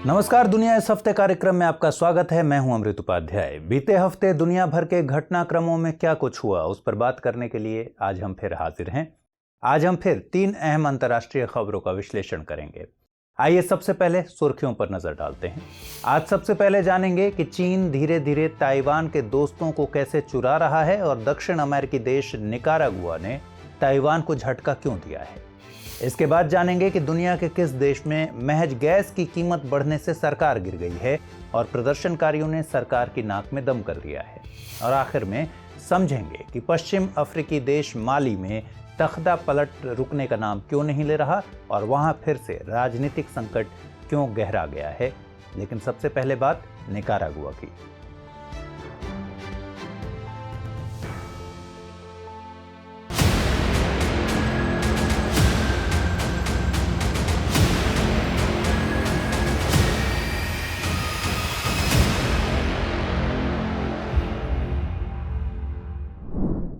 नमस्कार, दुनिया इस हफ्ते कार्यक्रम में आपका स्वागत है। मैं हूं अमृत उपाध्याय। बीते हफ्ते दुनिया भर के घटनाक्रमों में क्या कुछ हुआ, उस पर बात करने के लिए आज हम फिर हाजिर हैं। आज हम फिर 3 अहम अंतर्राष्ट्रीय खबरों का विश्लेषण करेंगे। आइए सबसे पहले सुर्खियों पर नजर डालते हैं। आज सबसे पहले जानेंगे कि चीन धीरे धीरे ताइवान के दोस्तों को कैसे चुरा रहा है और दक्षिण अमेरिकी देश निकारागुआ ने ताइवान को झटका क्यों दिया है। इसके बाद जानेंगे कि दुनिया के किस देश में महज गैस की कीमत बढ़ने से सरकार गिर गई है और प्रदर्शनकारियों ने सरकार की नाक में दम कर दिया है। और आखिर में समझेंगे कि पश्चिम अफ्रीकी देश माली में तख्ता पलट रुकने का नाम क्यों नहीं ले रहा और वहां फिर से राजनीतिक संकट क्यों गहरा गया है। लेकिन सबसे पहले बात निकारागुआ की।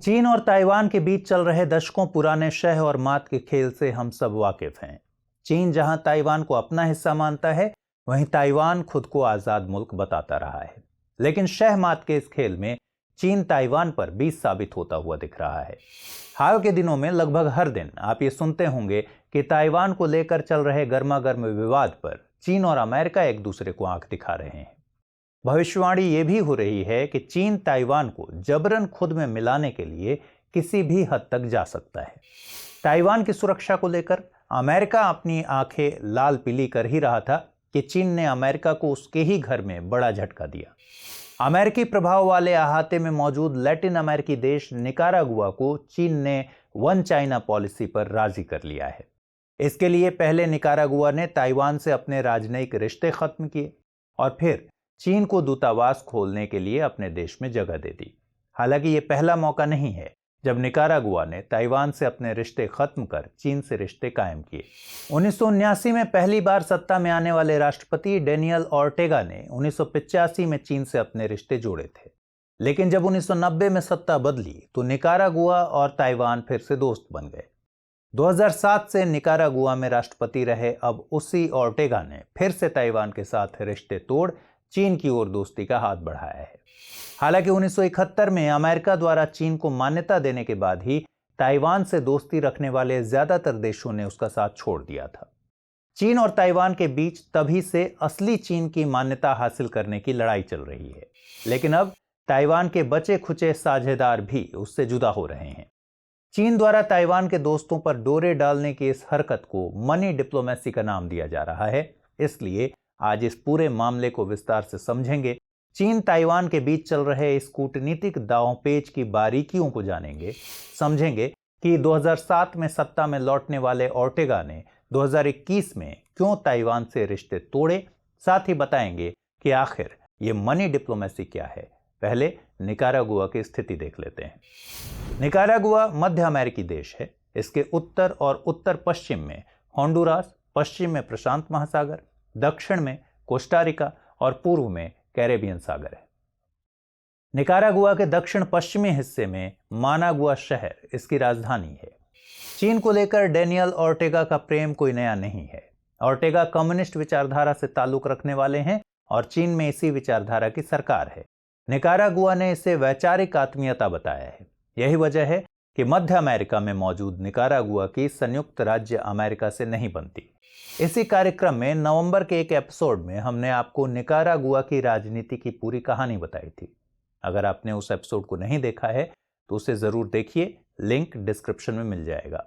चीन और ताइवान के बीच चल रहे दशकों पुराने शह और मात के खेल से हम सब वाकिफ हैं। चीन जहां ताइवान को अपना हिस्सा मानता है, वहीं ताइवान खुद को आजाद मुल्क बताता रहा है। लेकिन शह मात के इस खेल में चीन ताइवान पर 20 साबित होता हुआ दिख रहा है। हाल के दिनों में लगभग हर दिन आप ये सुनते होंगे कि ताइवान को लेकर चल रहे गर्मागर्म विवाद पर चीन और अमेरिका एक दूसरे को आंख दिखा रहे हैं। भविष्यवाणी ये भी हो रही है कि चीन ताइवान को जबरन खुद में मिलाने के लिए किसी भी हद तक जा सकता है। ताइवान की सुरक्षा को लेकर अमेरिका अपनी आंखें लाल पीली कर ही रहा था कि चीन ने अमेरिका को उसके ही घर में बड़ा झटका दिया। अमेरिकी प्रभाव वाले अहाते में मौजूद लैटिन अमेरिकी देश निकारागुआ को चीन ने वन चाइना पॉलिसी पर राजी कर लिया है। इसके लिए पहले निकारागुआ ने ताइवान से अपने राजनयिक रिश्ते खत्म किए और फिर चीन को दूतावास खोलने के लिए अपने देश में जगह दे दी। हालांकि ये पहला मौका नहीं है जब निकारागुआ ने ताइवान से अपने रिश्ते खत्म कर चीन से रिश्ते कायम किए। 1979 में पहली बार सत्ता में आने वाले राष्ट्रपति डेनियल ऑर्टेगा ने 1985 में चीन से अपने रिश्ते जोड़े थे। लेकिन जब 1990 में सत्ता बदली तो निकारागुआ और ताइवान फिर से दोस्त बन गए। 2007 से निकारागुआ में राष्ट्रपति रहे अब उसी ऑर्टेगा ने फिर से ताइवान के साथ रिश्ते तोड़ चीन की ओर दोस्ती का हाथ बढ़ाया है। हालांकि 1971 में अमेरिका द्वारा चीन को मान्यता देने के बाद ही ताइवान से दोस्ती रखने वाले ज्यादातर देशों ने उसका साथ छोड़ दिया था। चीन और ताइवान के बीच तभी से असली चीन की मान्यता हासिल करने की लड़ाई चल रही है। लेकिन अब ताइवान के बचे खुचे साझेदार भी उससे जुदा हो रहे हैं। चीन द्वारा ताइवान के दोस्तों पर डोरे डालने की इस हरकत को मनी डिप्लोमेसी का नाम दिया जा रहा है। इसलिए आज इस पूरे मामले को विस्तार से समझेंगे। चीन ताइवान के बीच चल रहे इस कूटनीतिक दांवपेच की बारीकियों को जानेंगे। समझेंगे कि 2007 में सत्ता में लौटने वाले ऑर्टेगा ने 2021 में क्यों ताइवान से रिश्ते तोड़े। साथ ही बताएंगे कि आखिर ये मनी डिप्लोमेसी क्या है। पहले निकारागुआ की स्थिति देख लेते हैं। निकारागुआ मध्य अमेरिकी देश है। इसके उत्तर और उत्तर पश्चिम में होंडुरास, पश्चिम में प्रशांत महासागर, दक्षिण में कोस्टारिका और पूर्व में कैरेबियन सागर है। निकारागुआ के दक्षिण पश्चिमी हिस्से में मानागुआ शहर इसकी राजधानी है। चीन को लेकर डेनियल ऑर्टेगा का प्रेम कोई नया नहीं है। ऑर्टेगा कम्युनिस्ट विचारधारा से ताल्लुक रखने वाले हैं और चीन में इसी विचारधारा की सरकार है। निकारागुआ ने इसे वैचारिक आत्मीयता बताया है। यही वजह है कि मध्य अमेरिका में मौजूद निकारागुआ की संयुक्त राज्य अमेरिका से नहीं बनती। इसी कार्यक्रम में नवंबर के एक एपिसोड में हमने आपको निकारागुआ की राजनीति की पूरी कहानी बताई थी। अगर आपने उस एपिसोड को नहीं देखा है तो उसे जरूर देखिए, लिंक डिस्क्रिप्शन में मिल जाएगा।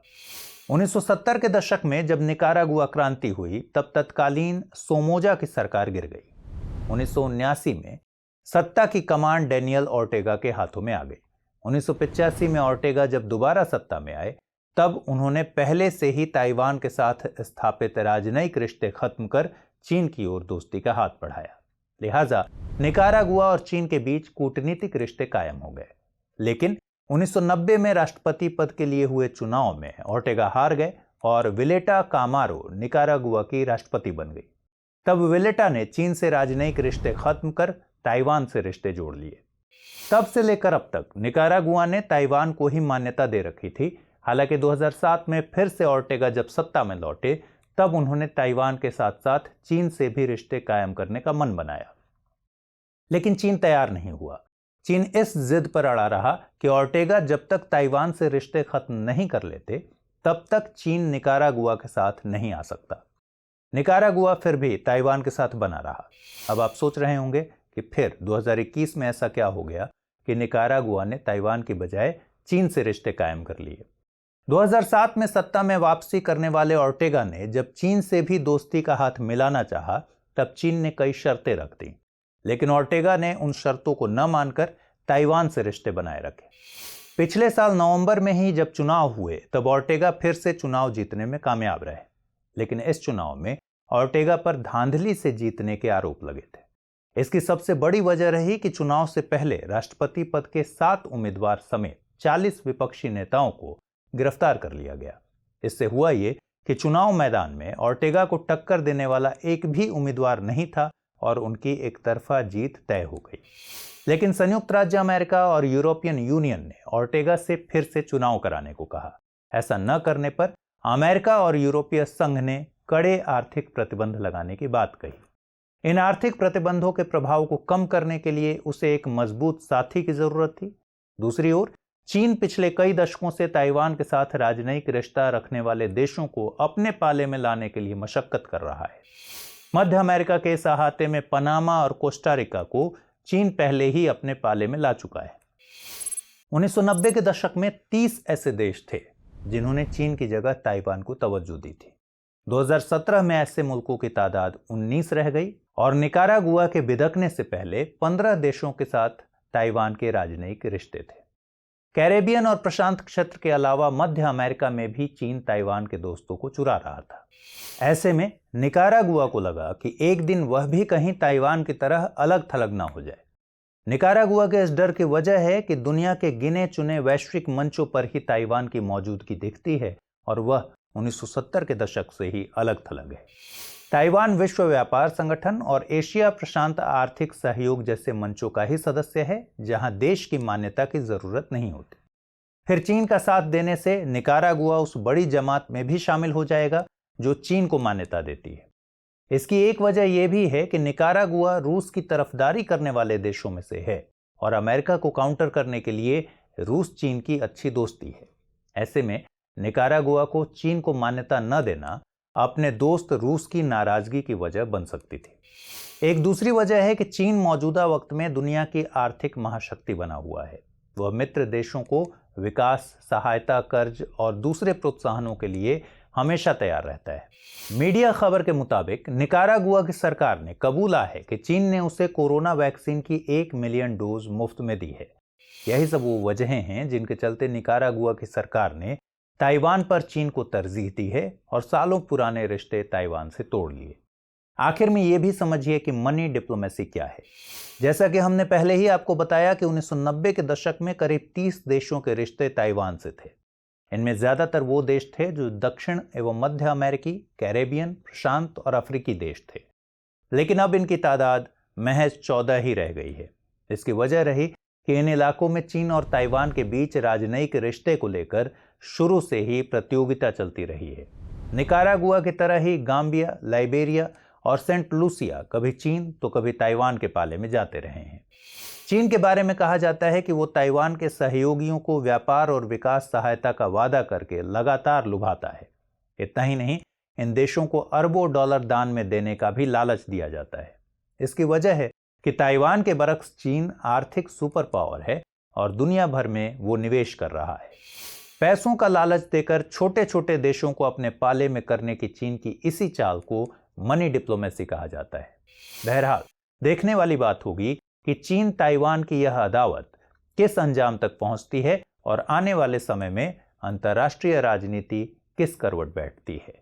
1970 के दशक में जब निकारागुआ क्रांति हुई तब तत्कालीन सोमोजा की सरकार गिर गई। 1979 में सत्ता की कमान डेनियल ऑर्टेगा के हाथों में आ गई। 1985 में ऑर्टेगा जब दोबारा सत्ता में आए तब उन्होंने पहले से ही ताइवान के साथ स्थापित राजनयिक रिश्ते खत्म कर चीन की ओर दोस्ती का हाथ बढ़ाया। लिहाजा निकारागुआ और चीन के बीच कूटनीतिक रिश्ते कायम हो गए। लेकिन 1990 में राष्ट्रपति पद के लिए हुए चुनाव में ऑर्टेगा हार गए और विलेटा कामारो निकारागुआ की राष्ट्रपति बन गई। तब विलेटा ने चीन से राजनयिक रिश्ते खत्म कर ताइवान से रिश्ते जोड़ लिए। तब से लेकर अब तक निकारागुआ ने ताइवान को ही मान्यता दे रखी थी। हालांकि 2007 में फिर से ऑर्टेगा जब सत्ता में लौटे तब उन्होंने ताइवान के साथ साथ चीन से भी रिश्ते कायम करने का मन बनाया। लेकिन चीन तैयार नहीं हुआ। चीन इस जिद पर अड़ा रहा कि ओर्टेगा जब तक ताइवान से रिश्ते खत्म नहीं कर लेते तब तक चीन निकारागुआ के साथ नहीं आ सकता। निकारागुआ फिर भी ताइवान के साथ बना रहा। अब आप सोच रहे होंगे कि फिर 2021 में ऐसा क्या हो गया कि निकारागुआ ने ताइवान की बजाय चीन से रिश्ते कायम कर लिए। 2007 में सत्ता में वापसी करने वाले ओर्टेगा ने जब चीन से भी दोस्ती का हाथ मिलाना चाहा तब चीन ने कई शर्तें रख दी, लेकिन ओर्टेगा ने उन शर्तों को न मानकर ताइवान से रिश्ते बनाए रखे। पिछले साल नवंबर में ही जब चुनाव हुए तब ओर्टेगा फिर से चुनाव जीतने में कामयाब रहे, लेकिन इस चुनाव में ओर्टेगा पर धांधली से जीतने के आरोप लगे थे। इसकी सबसे बड़ी वजह रही कि चुनाव से पहले राष्ट्रपति पद के 7 उम्मीदवार समेत 40 विपक्षी नेताओं को गिरफ्तार कर लिया गया। इससे हुआ ये कि चुनाव मैदान में ओर्टेगा को टक्कर देने वाला एक भी उम्मीदवार नहीं था और उनकी एक तरफा जीत तय हो गई। लेकिन संयुक्त राज्य अमेरिका और यूरोपियन यूनियन ने ओर्टेगा से फिर से चुनाव कराने को कहा। ऐसा न करने पर अमेरिका और यूरोपीय संघ ने कड़े आर्थिक प्रतिबंध लगाने की बात कही। इन आर्थिक प्रतिबंधों के प्रभाव को कम करने के लिए उसे एक मजबूत साथी की जरूरत थी। दूसरी ओर चीन पिछले कई दशकों से ताइवान के साथ राजनयिक रिश्ता रखने वाले देशों को अपने पाले में लाने के लिए मशक्कत कर रहा है। मध्य अमेरिका के इस अहाते में पनामा और कोस्टारिका को चीन पहले ही अपने पाले में ला चुका है। 1990 के दशक में 30 ऐसे देश थे जिन्होंने चीन की जगह ताइवान को तवज्जो दी थी। 2017 में ऐसे मुल्कों की तादाद 19 रह गई और निकारागुआ के बिदकने से पहले 15 देशों के साथ ताइवान के राजनयिक रिश्ते थे। कैरेबियन और प्रशांत क्षेत्र के अलावा मध्य अमेरिका में भी चीन ताइवान के दोस्तों को चुरा रहा था। ऐसे में निकारागुआ को लगा कि एक दिन वह भी कहीं ताइवान की तरह अलग थलग ना हो जाए। निकारागुआ के इस डर की वजह है कि दुनिया के गिने चुने वैश्विक मंचों पर ही ताइवान की मौजूदगी दिखती है और वह 1970 के दशक से ही अलग थलग है। ताइवान विश्व व्यापार संगठन और एशिया प्रशांत आर्थिक सहयोग जैसे मंचों का ही सदस्य है, जहां देश की मान्यता की जरूरत नहीं होती। फिर चीन का साथ देने से निकारागुआ उस बड़ी जमात में भी शामिल हो जाएगा जो चीन को मान्यता देती है। इसकी एक वजह यह भी है कि निकारागुआ रूस की तरफदारी करने वाले देशों में से है और अमेरिका को काउंटर करने के लिए रूस चीन की अच्छी दोस्ती है। ऐसे में निकारागुआ को चीन को मान्यता न देना अपने दोस्त रूस की नाराजगी की वजह बन सकती थी। एक दूसरी वजह है कि चीन मौजूदा वक्त में दुनिया की आर्थिक महाशक्ति बना हुआ है। वह मित्र देशों को विकास, सहायता, कर्ज और दूसरे प्रोत्साहनों के लिए हमेशा तैयार रहता है। मीडिया खबर के मुताबिक निकारागुआ की सरकार ने कबूला है कि चीन ने उसे कोरोना वैक्सीन की 1 मिलियन डोज मुफ्त में दी है। यही सब वो वजहें हैं जिनके चलते निकारागुआ की सरकार ने ताइवान पर चीन को तरजीह दी है और सालों पुराने रिश्ते ताइवान से तोड़ लिए। आखिर में यह भी समझिए कि मनी डिप्लोमेसी क्या है। जैसा कि हमने पहले ही आपको बताया कि 1990 के दशक में करीब 30 देशों के रिश्ते ताइवान से थे। इनमें ज्यादातर वो देश थे जो दक्षिण एवं मध्य अमेरिकी, कैरेबियन, प्रशांत और अफ्रीकी देश थे। लेकिन अब इनकी तादाद महज 14 ही रह गई है। इसकी वजह रही कि इन इलाकों में चीन और ताइवान के बीच राजनयिक रिश्ते को लेकर शुरू से ही प्रतियोगिता चलती रही है। निकारागुआ की तरह ही गाम्बिया, लाइबेरिया और सेंट लूसिया कभी चीन तो कभी ताइवान के पाले में जाते रहे हैं। चीन के बारे में कहा जाता है कि वो ताइवान के सहयोगियों को व्यापार और विकास सहायता का वादा करके लगातार लुभाता है। इतना ही नहीं, इन देशों को अरबों डॉलर दान में देने का भी लालच दिया जाता है। इसकी वजह है कि ताइवान के बरक्स चीन आर्थिक सुपर पावर है और दुनिया भर में वो निवेश कर रहा है। पैसों का लालच देकर छोटे छोटे देशों को अपने पाले में करने की चीन की इसी चाल को मनी डिप्लोमेसी कहा जाता है। बहरहाल देखने वाली बात होगी कि चीन ताइवान की यह अदावत किस अंजाम तक पहुंचती है और आने वाले समय में अंतर्राष्ट्रीय राजनीति किस करवट बैठती है।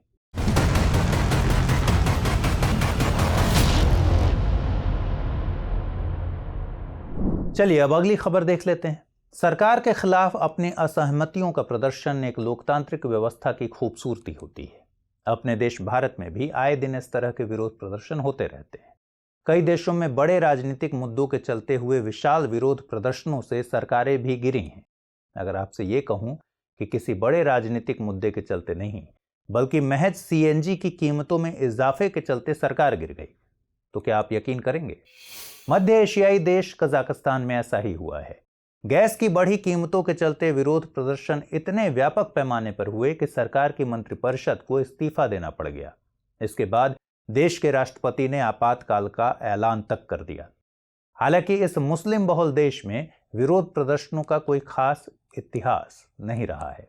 चलिए अब अगली खबर देख लेते हैं। सरकार के खिलाफ अपनी असहमतियों का प्रदर्शन एक लोकतांत्रिक व्यवस्था की खूबसूरती होती है। अपने देश भारत में भी आए दिन इस तरह के विरोध प्रदर्शन होते रहते हैं। कई देशों में बड़े राजनीतिक मुद्दों के चलते हुए विशाल विरोध प्रदर्शनों से सरकारें भी गिरी हैं। अगर आपसे ये कहूं कि किसी बड़े राजनीतिक मुद्दे के चलते नहीं बल्कि महज सीएनजी की कीमतों में इजाफे के चलते सरकार गिर गई। तो क्या आप यकीन करेंगे, मध्य एशियाई देश कजाकिस्तान में ऐसा ही हुआ है। गैस की बढ़ी कीमतों के चलते विरोध प्रदर्शन इतने व्यापक पैमाने पर हुए कि सरकार की मंत्रिपरिषद को इस्तीफा देना पड़ गया। इसके बाद देश के राष्ट्रपति ने आपातकाल का ऐलान तक कर दिया। हालांकि इस मुस्लिम बहुल देश में विरोध प्रदर्शनों का कोई खास इतिहास नहीं रहा है,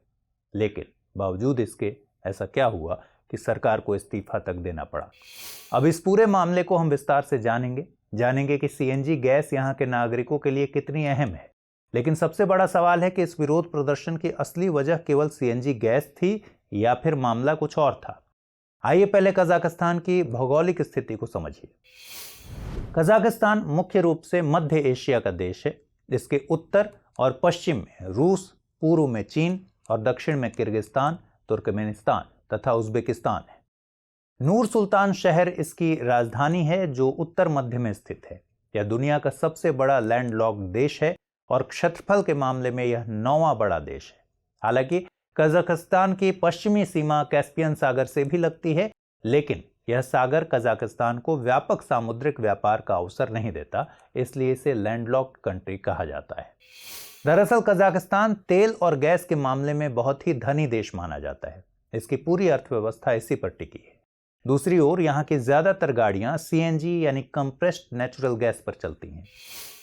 लेकिन बावजूद इसके ऐसा क्या हुआ कि सरकार को इस्तीफा तक देना पड़ा। अब इस पूरे मामले को हम विस्तार से जानेंगे कि सीएनजी गैस यहाँ के नागरिकों के लिए कितनी अहम है। लेकिन सबसे बड़ा सवाल है कि इस विरोध प्रदर्शन की असली वजह केवल सीएनजी गैस थी या फिर मामला कुछ और था। आइए पहले कजाकिस्तान की भौगोलिक स्थिति को समझिए। कजाकिस्तान मुख्य रूप से मध्य एशिया का देश है। इसके उत्तर और पश्चिम में रूस, पूर्व में चीन और दक्षिण में किर्गिस्तान, तुर्कमेनिस्तान तथा उज्बेकिस्तान है। नूर सुल्तान शहर इसकी राजधानी है, जो उत्तर मध्य में स्थित है। यह दुनिया का सबसे बड़ा लैंडलॉक्ड देश है और क्षेत्रफल के मामले में यह 9वां बड़ा देश है। हालांकि कजाकिस्तान की पश्चिमी सीमा कैस्पियन सागर से भी लगती है, लेकिन यह सागर कजाकिस्तान को व्यापक सामुद्रिक व्यापार का अवसर नहीं देता, इसलिए इसे लैंडलॉक्ड कंट्री कहा जाता है। दरअसल कजाकिस्तान तेल और गैस के मामले में बहुत ही धनी देश माना जाता है। इसकी पूरी अर्थव्यवस्था इसी पर टिकी है। दूसरी ओर यहाँ की ज्यादातर गाड़ियां सीएनजी यानी कंप्रेस्ड नेचुरल गैस पर चलती हैं।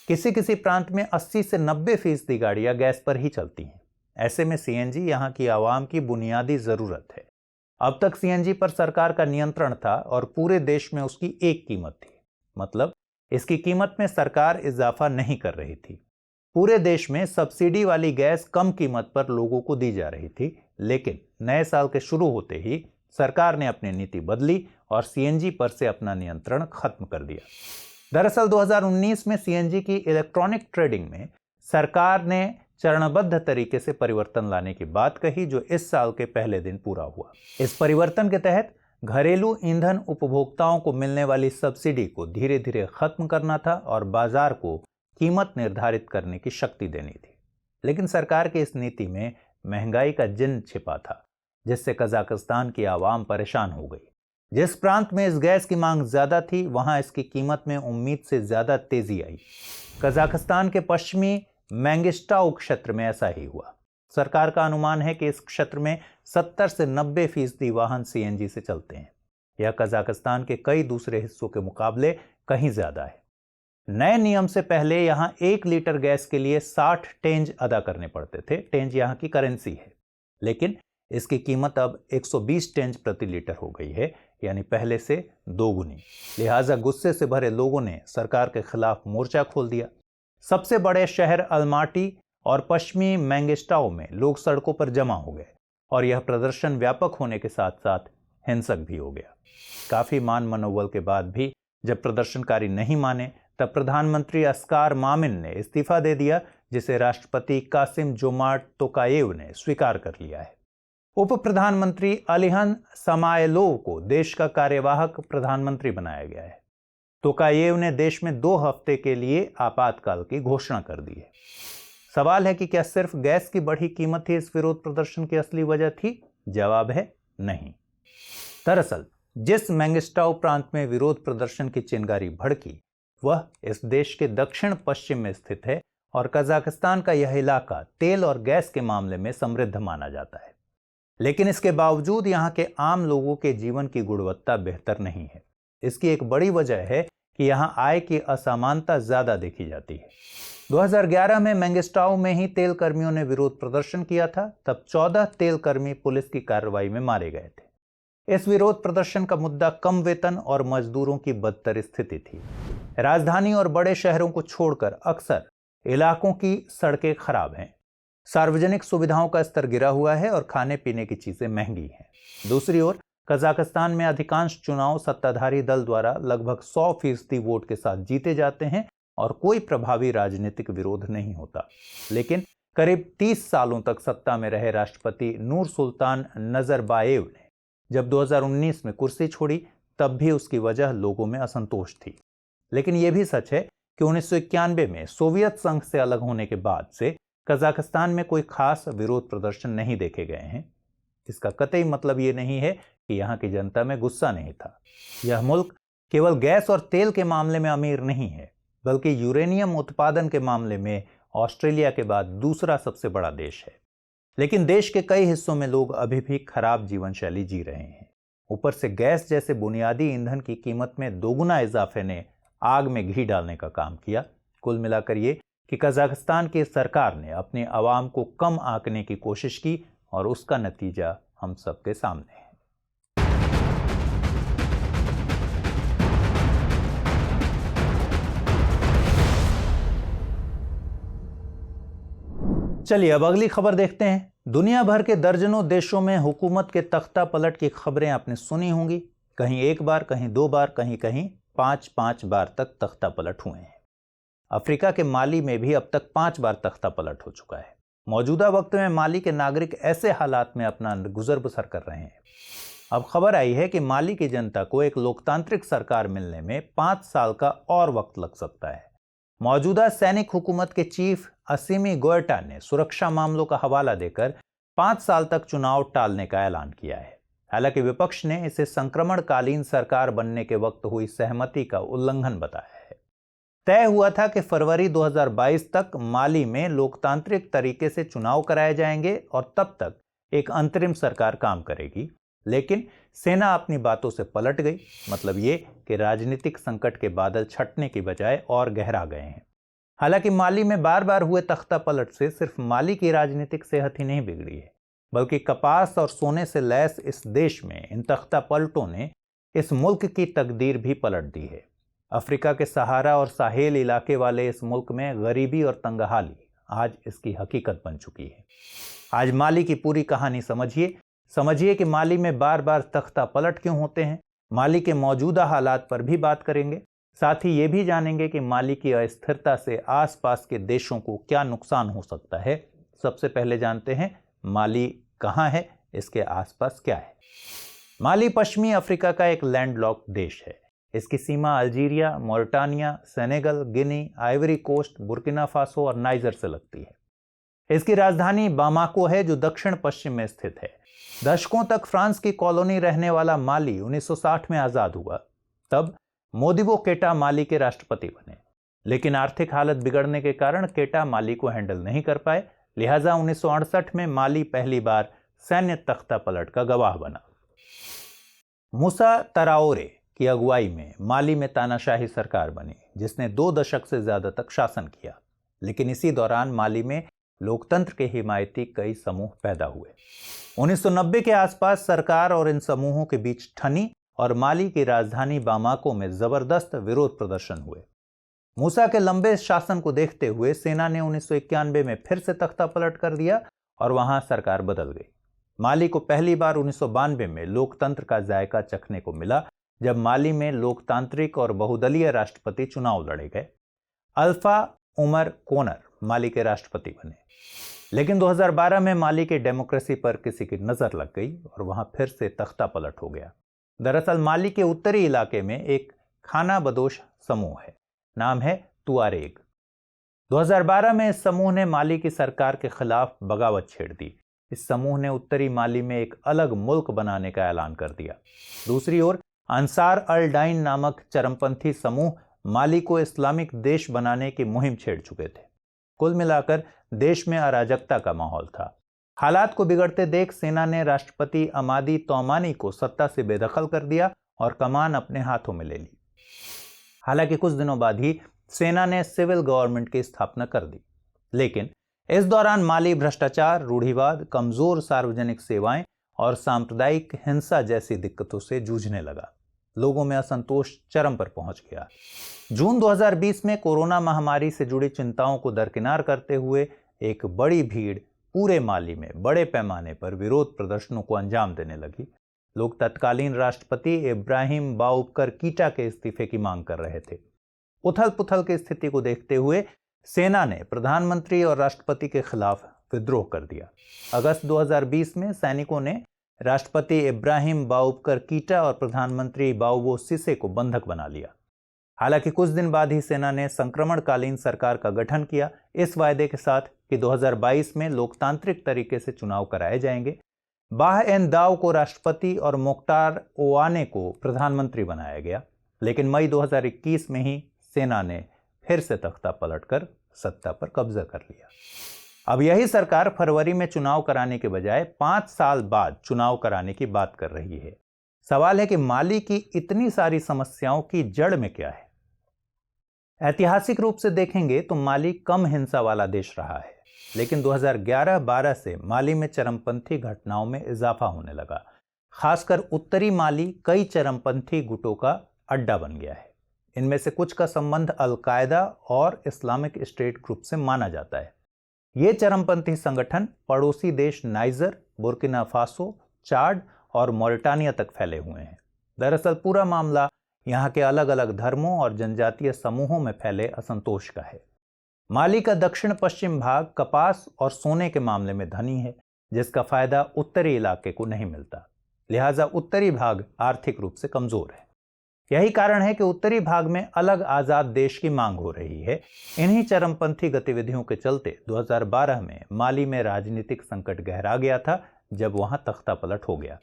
किसी किसी प्रांत में 80 से 90% गाड़ियां गैस पर ही चलती हैं। ऐसे में सीएनजी यहाँ की आवाम की बुनियादी जरूरत है। अब तक सीएनजी पर सरकार का नियंत्रण था और पूरे देश में उसकी एक कीमत थी, मतलब इसकी कीमत में सरकार इजाफा नहीं कर रही थी। पूरे देश में सब्सिडी वाली गैस कम कीमत पर लोगों को दी जा रही थी, लेकिन नए साल के शुरू होते ही सरकार ने अपनी नीति बदली और सीएनजी पर से अपना नियंत्रण खत्म कर दिया। दरअसल 2019 में सीएनजी की इलेक्ट्रॉनिक ट्रेडिंग में सरकार ने चरणबद्ध तरीके से परिवर्तन लाने की बात कही, जो इस साल के पहले दिन पूरा हुआ। इस परिवर्तन के तहत घरेलू ईंधन उपभोक्ताओं को मिलने वाली सब्सिडी को धीरे धीरे खत्म करना था और बाजार को कीमत निर्धारित करने की शक्ति देनी थी। लेकिन सरकार की इस नीति में महंगाई का जिन छिपा था, जिससे कजाकिस्तान की आवाम परेशान हो गई। जिस प्रांत में इस गैस की मांग ज्यादा थी, वहां इसकी कीमत में उम्मीद से ज्यादा तेजी आई। कजाकिस्तान के पश्चिमी मैंगिस्टाउ क्षेत्र में ऐसा ही हुआ। सरकार का अनुमान है कि इस क्षेत्र में 70 से 90% वाहन सीएनजी से चलते हैं। यह कजाकिस्तान के कई दूसरे हिस्सों के मुकाबले कहीं ज्यादा है। नए नियम से पहले यहां 1 लीटर गैस के लिए 60 टेंज अदा करने पड़ते थे। टेंज यहां की करेंसी है, लेकिन इसकी कीमत अब 120 टेंज प्रति लीटर हो गई है, यानी पहले से 2 गुनी। लिहाजा गुस्से से भरे लोगों ने सरकार के खिलाफ मोर्चा खोल दिया। सबसे बड़े शहर अलमाटी और पश्चिमी मैंगिस्टाउ में लोग सड़कों पर जमा हो गए और यह प्रदर्शन व्यापक होने के साथ साथ हिंसक भी हो गया। काफी मान मनोबल के बाद भी जब प्रदर्शनकारी नहीं माने, तब प्रधानमंत्री अस्कार मामिन ने इस्तीफा दे दिया, जिसे राष्ट्रपति कासिम जोमार्ट तोकायेव ने स्वीकार कर लिया है। उप प्रधानमंत्री अलिहन समायलोव को देश का कार्यवाहक प्रधानमंत्री बनाया गया है। तोकायेव ने देश में 2 हफ्ते के लिए आपातकाल की घोषणा कर दी है। सवाल है कि क्या सिर्फ गैस की बढ़ी कीमत ही इस विरोध प्रदर्शन की असली वजह थी? जवाब है नहीं। दरअसल जिस मैंगिस्टाउ प्रांत में विरोध प्रदर्शन की चिंगारी भड़की, वह इस देश के दक्षिण पश्चिम में स्थित है और कजाकिस्तान का यह इलाका तेल और गैस के मामले में समृद्ध माना जाता है। लेकिन इसके बावजूद यहाँ के आम लोगों के जीवन की गुणवत्ता बेहतर नहीं है। इसकी एक बड़ी वजह है कि यहाँ आय की असमानता ज्यादा देखी जाती है। 2011 में मैंगिस्टाउ में ही तेल कर्मियों ने विरोध प्रदर्शन किया था। तब 14 तेल कर्मी पुलिस की कार्रवाई में मारे गए थे। इस विरोध प्रदर्शन का मुद्दा कम वेतन और मजदूरों की बदतर स्थिति थी। राजधानी और बड़े शहरों को छोड़कर अक्सर इलाकों की सड़कें खराब हैं, सार्वजनिक सुविधाओं का स्तर गिरा हुआ है और खाने पीने की चीजें महंगी हैं। दूसरी ओर कजाकिस्तान में अधिकांश चुनाव सत्ताधारी दल द्वारा लगभग 100% वोट के साथ जीते जाते हैं और कोई प्रभावी राजनीतिक विरोध नहीं होता। लेकिन करीब 30 सालों तक सत्ता में रहे राष्ट्रपति नूर सुल्तान नजरबायेव ने जब 2019 में कुर्सी छोड़ी, तब भी उसकी वजह लोगों में असंतोष थी। लेकिन यह भी सच है कि 1991 में सोवियत संघ से अलग होने के बाद से कजाकिस्तान में कोई खास विरोध प्रदर्शन नहीं देखे गए हैं। इसका कतई मतलब ये नहीं है कि यहाँ की जनता में गुस्सा नहीं था। यह मुल्क केवल गैस और तेल के मामले में अमीर नहीं है, बल्कि यूरेनियम उत्पादन के मामले में ऑस्ट्रेलिया के बाद दूसरा सबसे बड़ा देश है। लेकिन देश के कई हिस्सों में लोग अभी भी खराब जीवन शैली जी रहे हैं। ऊपर से गैस जैसे बुनियादी ईंधन की कीमत में दोगुना इजाफे ने आग में घी डालने का काम किया। कुल मिलाकर ये कि कजाकिस्तान की सरकार ने अपने अवाम को कम आंकने की कोशिश की और उसका नतीजा हम सबके सामने है। चलिए अब अगली खबर देखते हैं। दुनिया भर के दर्जनों देशों में हुकूमत के तख्ता पलट की खबरें आपने सुनी होंगी। कहीं एक बार, कहीं दो बार, कहीं कहीं 5-5 बार तक तख्ता पलट हुए हैं। अफ्रीका के माली में भी अब तक 5 बार तख्ता पलट हो चुका है। मौजूदा वक्त में माली के नागरिक ऐसे हालात में अपना गुजर बसर कर रहे हैं। अब खबर आई है कि माली की जनता को एक लोकतांत्रिक सरकार मिलने में 5 साल का और वक्त लग सकता है। मौजूदा सैनिक हुकूमत के चीफ असीमी गोएटा ने सुरक्षा मामलों का हवाला देकर 5 साल तक चुनाव टालने का ऐलान किया है। हालांकि विपक्ष ने इसे संक्रमणकालीन सरकार बनने के वक्त हुई सहमति का उल्लंघन बताया है। तय हुआ था कि फरवरी 2022 तक माली में लोकतांत्रिक तरीके से चुनाव कराए जाएंगे और तब तक एक अंतरिम सरकार काम करेगी। लेकिन सेना अपनी बातों से पलट गई। मतलब ये कि राजनीतिक संकट के बादल छटने की बजाय और गहरा गए हैं। हालांकि माली में बार बार हुए तख्ता पलट से सिर्फ माली की राजनीतिक सेहत ही नहीं बिगड़ी है, बल्कि कपास और सोने से लैस इस देश में इन तख्ता पलटों ने इस मुल्क की तकदीर भी पलट दी है। अफ्रीका के सहारा और साहेल इलाके वाले इस मुल्क में गरीबी और तंगहाली आज इसकी हकीकत बन चुकी है। आज माली की पूरी कहानी समझिए कि माली में बार बार तख्ता पलट क्यों होते हैं। माली के मौजूदा हालात पर भी बात करेंगे। साथ ही ये भी जानेंगे कि माली की अस्थिरता से आसपास के देशों को क्या नुकसान हो सकता है। सबसे पहले जानते हैं माली कहाँ है, इसके आसपास क्या है। माली पश्चिमी अफ्रीका का एक लैंडलॉक्ड देश है। इसकी सीमा अल्जीरिया, मोरिटानिया, सेनेगल, गिनी, आइवरी कोस्ट, बुर्किना फासो और नाइजर से लगती है। इसकी राजधानी बामाको है जो दक्षिण पश्चिम में स्थित है। दशकों तक फ्रांस की कॉलोनी रहने वाला माली 1960 में आजाद हुआ। तब मोदिबो केटा माली के राष्ट्रपति बने, लेकिन आर्थिक हालत बिगड़ने के कारण केटा माली को हैंडल नहीं कर पाए। लिहाजा 1968 में माली पहली बार सैन्य तख्ता पलट का गवाह बना। मूसा तराओरे की अगुवाई में माली में तानाशाही सरकार बनी, जिसने 2 दशक से ज्यादा तक शासन किया। लेकिन इसी दौरान माली में लोकतंत्र के हिमायती कई समूह पैदा हुए। 1990 के आसपास सरकार और इन समूहों के बीच ठनी और माली की राजधानी बामाको में जबरदस्त विरोध प्रदर्शन हुए। मूसा के लंबे शासन को देखते हुए सेना ने 1991 में फिर से तख्ता पलट कर दिया और वहां सरकार बदल गई। माली को पहली बार 1992 में लोकतंत्र का जायका चखने को मिला, जब माली में लोकतांत्रिक और बहुदलीय राष्ट्रपति चुनाव लड़े गए। अल्फा उमर कोनर माली के राष्ट्रपति बने। लेकिन 2012 में माली के डेमोक्रेसी पर किसी की नजर लग गई और वहां फिर से तख्ता पलट हो गया। दरअसल माली के उत्तरी इलाके में एक खाना बदोश समूह है, नाम है तुआरेग। 2012 में इस समूह ने माली की सरकार के खिलाफ बगावत छेड़ दी। इस समूह ने उत्तरी माली में एक अलग मुल्क बनाने का ऐलान कर दिया। दूसरी ओर अंसार अल डाइन नामक चरमपंथी समूह माली को इस्लामिक देश बनाने की मुहिम छेड़ चुके थे। कुल मिलाकर देश में अराजकता का माहौल था। हालात को बिगड़ते देख सेना ने राष्ट्रपति अमादी तौमानी को सत्ता से बेदखल कर दिया और कमान अपने हाथों में ले ली। हालांकि कुछ दिनों बाद ही सेना ने सिविल गवर्नमेंट की स्थापना कर दी। लेकिन इस दौरान माली भ्रष्टाचार, रूढ़िवाद, कमजोर सार्वजनिक सेवाएं और सांप्रदायिक हिंसा जैसी दिक्कतों से जूझने लगा। लोगों में असंतोष चरम पर पहुंच गया। जून 2020 में कोरोना महामारी से जुड़ी चिंताओं को दरकिनार करते हुए एक बड़ी भीड़ पूरे माली में बड़े पैमाने पर विरोध प्रदर्शनों को अंजाम देने लगी। लोग तत्कालीन राष्ट्रपति इब्राहिम बाउबकर कीटा के इस्तीफे की मांग कर रहे थे। उथल पुथल की स्थिति को देखते हुए सेना ने प्रधानमंत्री और राष्ट्रपति के खिलाफ विद्रोह कर दिया। अगस्त 2020 में सैनिकों ने राष्ट्रपति इब्राहिम बाउबकर कीटा और प्रधानमंत्री बाउबो सिसे को बंधक बना लिया। हालांकि कुछ दिन बाद ही सेना ने संक्रमणकालीन सरकार का गठन किया, इस वायदे के साथ कि 2022 में लोकतांत्रिक तरीके से चुनाव कराए जाएंगे। बाह एन दाव को राष्ट्रपति और मोख्तार ओवाने को प्रधानमंत्री बनाया गया, लेकिन मई 2021 में ही सेना ने फिर से तख्ता पलटकर सत्ता पर कब्जा कर लिया। अब यही सरकार फरवरी में चुनाव कराने के बजाय 5 साल बाद चुनाव कराने की बात कर रही है। सवाल है कि माली की इतनी सारी समस्याओं की जड़ में क्या है? ऐतिहासिक रूप से देखेंगे तो माली कम हिंसा वाला देश रहा है, लेकिन 2011-12 से माली में चरमपंथी घटनाओं में इजाफा होने लगा। खासकर उत्तरी माली कई चरमपंथी गुटों का अड्डा बन गया है। इनमें से कुछ का संबंध अल-कायदा और इस्लामिक स्टेट ग्रुप से माना जाता है। ये चरमपंथी संगठन पड़ोसी देश नाइजर, बुर्किना फासो, चाड और मॉरिटानिया तक फैले हुए हैं। दरअसल पूरा मामला यहाँ के अलग अलग धर्मों और जनजातीय समूहों में फैले असंतोष का है। माली का दक्षिण पश्चिम भाग कपास और सोने के मामले में धनी है, जिसका फायदा उत्तरी इलाके को नहीं मिलता। लिहाजा उत्तरी भाग आर्थिक रूप से कमजोर है। यही कारण है कि उत्तरी भाग में अलग आजाद देश की मांग हो रही है। इन्हीं चरमपंथी गतिविधियों के चलते 2012 में माली में राजनीतिक संकट गहरा गया था, जब वहां तख्ता पलट हो गया।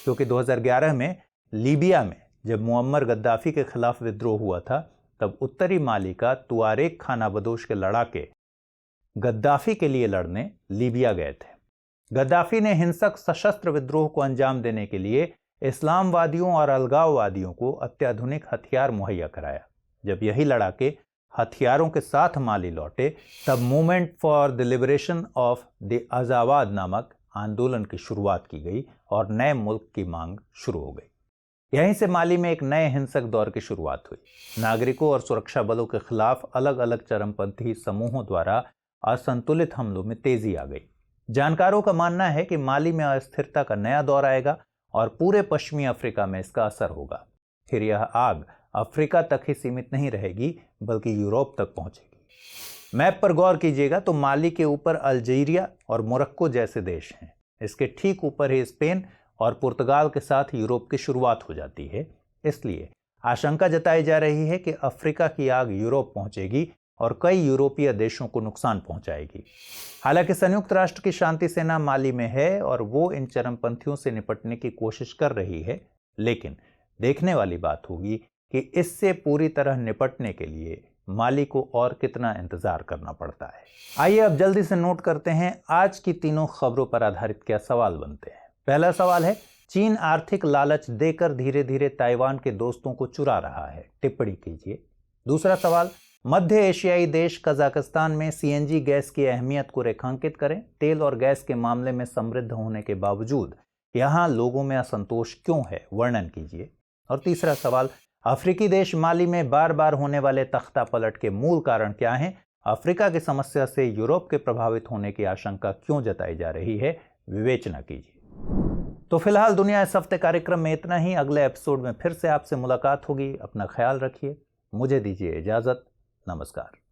क्योंकि 2011 में लीबिया में जब मुअम्मर गद्दाफी के खिलाफ विद्रोह हुआ था, तब उत्तरी माली का तुआरेग खानाबदोश के लड़ाके गद्दाफी के लिए लड़ने लीबिया गए थे। गद्दाफी ने हिंसक सशस्त्र विद्रोह को अंजाम देने के लिए इस्लामवादियों और अलगाववादियों को अत्याधुनिक हथियार मुहैया कराया। जब यही लड़ाके हथियारों के साथ माली लौटे, तब movement for the liberation of the Azawad नामक आंदोलन की शुरुआत की गई और नए मुल्क की मांग शुरू हो गई। यहीं से माली में एक नए हिंसक दौर की शुरुआत हुई। नागरिकों और सुरक्षा बलों के खिलाफ अलग अलग चरमपंथी समूहों द्वारा असंतुलित हमलों में तेजी आ गई। जानकारों का मानना है कि माली में अस्थिरता का नया दौर आएगा और पूरे पश्चिमी अफ्रीका में इसका असर होगा। फिर यह आग अफ्रीका तक ही सीमित नहीं रहेगी, बल्कि यूरोप तक पहुंचेगी। मैप पर गौर कीजिएगा तो माली के ऊपर अल्जीरिया और मोरक्को जैसे देश हैं। इसके ठीक ऊपर ही स्पेन और पुर्तगाल के साथ यूरोप की शुरुआत हो जाती है। इसलिए आशंका जताई जा रही है कि अफ्रीका की आग यूरोप पहुंचेगी और कई यूरोपीय देशों को नुकसान पहुंचाएगी। हालांकि संयुक्त राष्ट्र की शांति सेना माली में है और वो इन चरमपंथियों से निपटने की कोशिश कर रही है, लेकिन देखने वाली बात होगी कि इससे पूरी तरह निपटने के लिए माली को और कितना इंतजार करना पड़ता है। आइए अब जल्दी से नोट करते हैं आज की तीनों खबरों पर आधारित क्या सवाल बनते हैं। पहला सवाल है, चीन आर्थिक लालच देकर धीरे धीरे ताइवान के दोस्तों को चुरा रहा है, टिप्पणी कीजिए। दूसरा सवाल, मध्य एशियाई देश कजाकिस्तान में सीएनजी गैस की अहमियत को रेखांकित करें। तेल और गैस के मामले में समृद्ध होने के बावजूद यहां लोगों में असंतोष क्यों है, वर्णन कीजिए। और तीसरा सवाल, अफ्रीकी देश माली में बार बार होने वाले तख्ता पलट के मूल कारण क्या हैं? अफ्रीका की समस्या से यूरोप के प्रभावित होने की आशंका क्यों जताई जा रही है, विवेचना कीजिए। तो फिलहाल दुनिया इस हफ्ते कार्यक्रम में इतना ही। अगले एपिसोड में फिर से आपसे मुलाकात होगी। अपना ख्याल रखिए। मुझे दीजिए इजाजत। नमस्कार।